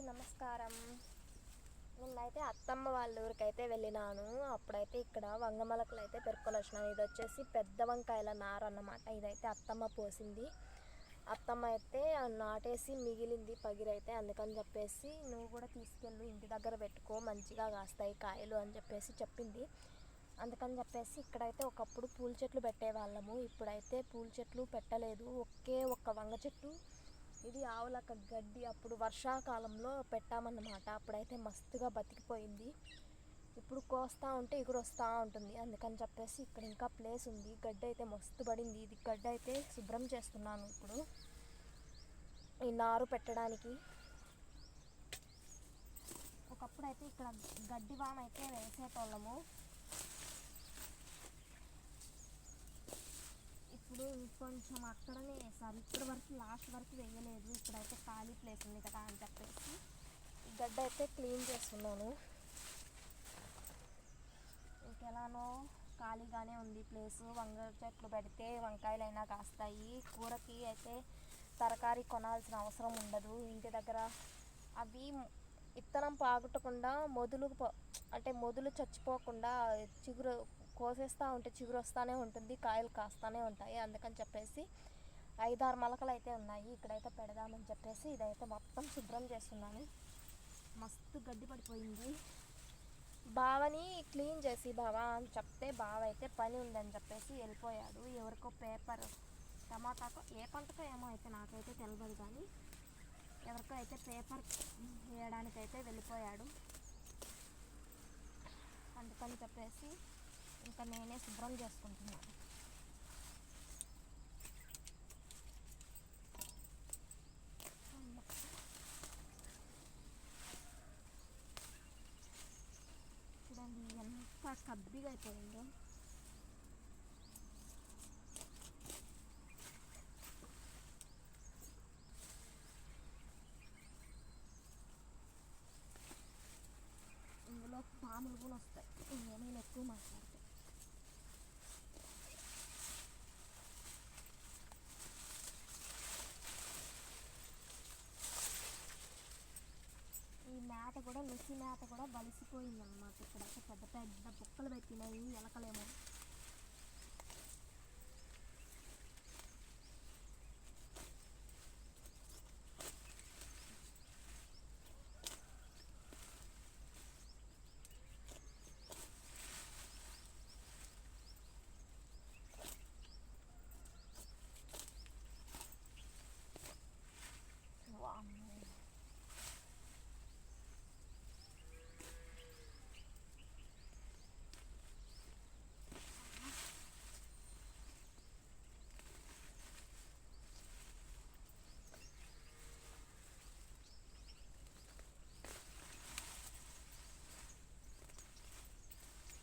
నమస్కారం. నిన్నైతే అత్తమ్మ వాళ్ళ ఊరికైతే వెళ్ళినాను. అప్పుడైతే ఇక్కడ వంగమలకలు అయితే పెరుక్కొని వచ్చినాను. ఇది వచ్చేసి పెద్ద వంకాయల నారు అన్నమాట. ఇదైతే అత్తమ్మ పోసింది. అత్తమ్మ అయితే నాటేసి మిగిలింది పగిరైతే, అందుకని చెప్పేసి నువ్వు కూడా తీసుకెళ్ళు, ఇంటి దగ్గర పెట్టుకో, మంచిగా కాస్తాయి కాయలు అని చెప్పేసి చెప్పింది. అందుకని చెప్పేసి ఇక్కడైతే ఒకప్పుడు పూల చెట్లు పెట్టేవాళ్ళము. ఇప్పుడైతే పూల చెట్లు పెట్టలేదు. ఒకే ఒక్క వంగ చెట్టు, ఇది ఆవులక గడ్డి అప్పుడు వర్షాకాలంలో పెట్టామన్నమాట. అప్పుడైతే మస్తుగా బతికిపోయింది. ఇప్పుడు కోస్తూ ఉంటే ఎగురు వస్తూ ఉంటుంది. అందుకని చెప్పేసి ఇక్కడ ఇంకా ప్లేస్ ఉంది. గడ్డి అయితే మస్తు పడింది. ఇది గడ్డి అయితే శుభ్రం చేస్తున్నాను ఇప్పుడు ఈ నారు పెట్టడానికి. ఒకప్పుడు అయితే ఇక్కడ గడ్డి వామ అయితే వేసేటోళ్ళము. ఇప్పుడు ఇంకొంచెం అక్కడనే వేసారు. ఇప్పటి వరకు లాస్ట్ వరకు వేయలేదు. ఇప్పుడైతే ఖాళీ ప్లేస్ ఉంది కదా అని చెప్పేసి ఈ గడ్డ అయితే క్లీన్ చేస్తున్నాను. ఇంకెలానో ఖాళీగానే ఉంది ప్లేసు. వంగ చెట్లు పెడితే వంకాయలైనా కాస్తాయి. కూరకి అయితే తరకారీ కొనాల్సిన అవసరం ఉండదు. ఇంటి దగ్గర అవి ఇత్తనం పాగొట్టకుండా మొదలు చచ్చిపోకుండా చిగురు కోసేస్తూ ఉంటే చిగురు వస్తూనే ఉంటుంది, కాయలు కాస్తూనే ఉంటాయి. అందుకని చెప్పేసి 5-6 మొలకలు అయితే ఉన్నాయి. ఇక్కడైతే పెడదామని చెప్పేసి ఇదైతే మొత్తం శుభ్రం చేస్తున్నాను. మస్తు గడ్డి పడిపోయింది. బావని క్లీన్ చేసి బావా అని చెప్తే బావ అయితే పని ఉందని చెప్పేసి వెళ్ళిపోయాడు. ఎవరికో పేపర్ టమాటాకో ఏ పంటకో ఏమో అయితే నాకైతే తెలియదు, కానీ ఎవరికో అయితే పేపర్ వేయడానికైతే వెళ్ళిపోయాడు. అందుకని చెప్పేసి ఇంకా నేనే శుభ్రం చేసుకుంటున్నాను. చూడండి ఎంత కబ్బిగా అయిపోయిందో. ఇందులో పాములు కూడా వస్తాయి నేను ఎక్కువ మాట్లాడితే. ఈ మేత కూడా లెసి మేత కూడా బలిసిపోయింది అన్నమాట. ఇక్కడైతే పెద్ద పెద్ద బుక్కలు పెట్టినాయి ఎలకలేమో.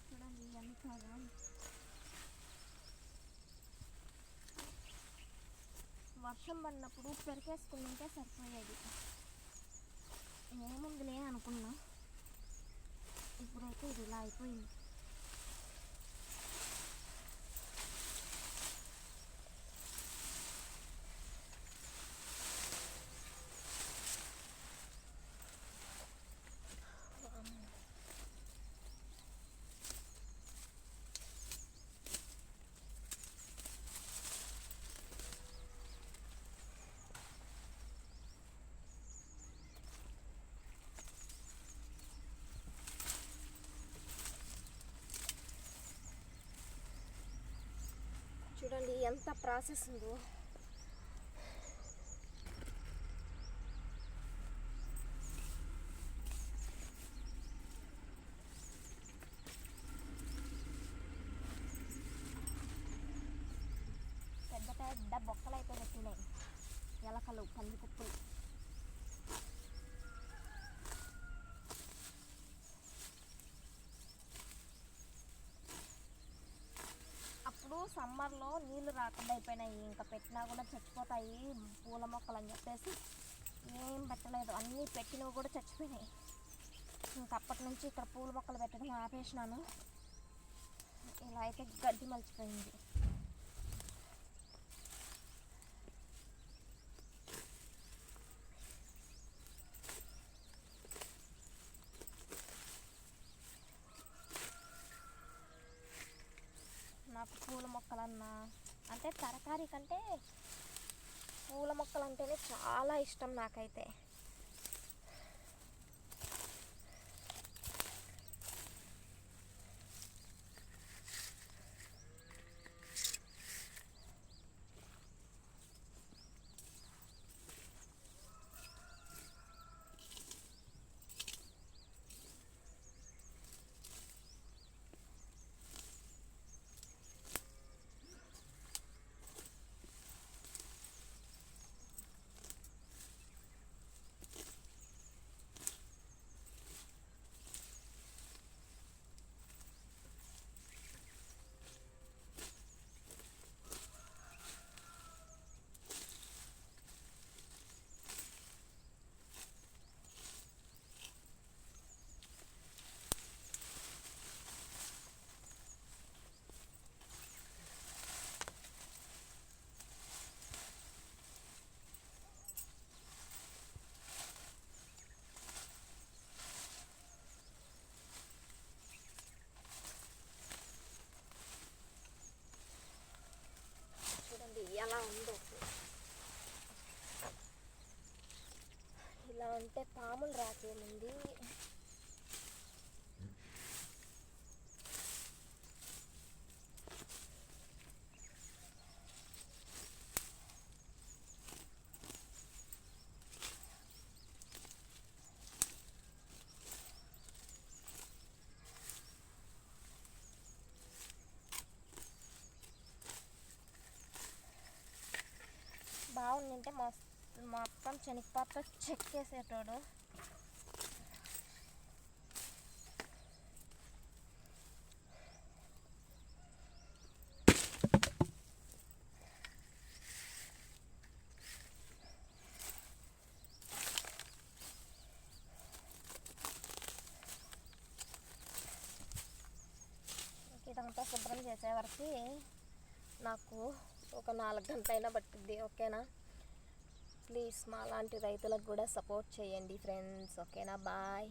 చూడండి ఎంతగా వర్షం పడినప్పుడు పెరికేసుకుంటే సరిపోయేది. ఏముందిలే అనుకున్నా, ఇప్పుడైతే ఇది ఇలా అయిపోయింది. చూడండి ఎంత ప్రాసెస్ ఉందో. పెద్ద పెద్ద బొక్కలు అయితే పెట్టినాయి ఎలకలు, పంది కుప్పలు. అప్పుడు సమ్మర్లో నీళ్ళు రాకుండా అయిపోయినాయి. ఇంకా పెట్టినా కూడా చచ్చిపోతాయి పూల మొక్కలు అని చెప్పేసి ఏం పెట్టలేదు. అన్నీ పెట్టినవి కూడా చచ్చిపోయినాయి. ఇంకా అప్పటి నుంచి ఇక్కడ పూల మొక్కలు పెట్టడం ఆపేసినాను. ఇలా అయితే గడ్డి మలిచిపోయింది. నాకు పూల మొక్కలన్నా అంటే తరకారీ కంటే పూల మొక్కలు అంటేనే చాలా ఇష్టం నాకైతే. చూడండి ఎలా ఉందో. ఇలా ఉంటే పాములు రాకేముంది. బాగుండింటే మొత్తం శనగపాత్ర చెక్కేసేటోడు. ఇదంతా శుభ్రం చేసేవరకు నాకు ఒక 4 గంటలైనా పట్టుద్ది. ఓకేనా? ప్లీజ్ మా లాంటి రైతులకు కూడా సపోర్ట్ చేయండి ఫ్రెండ్స్. ఓకేనా? బాయ్.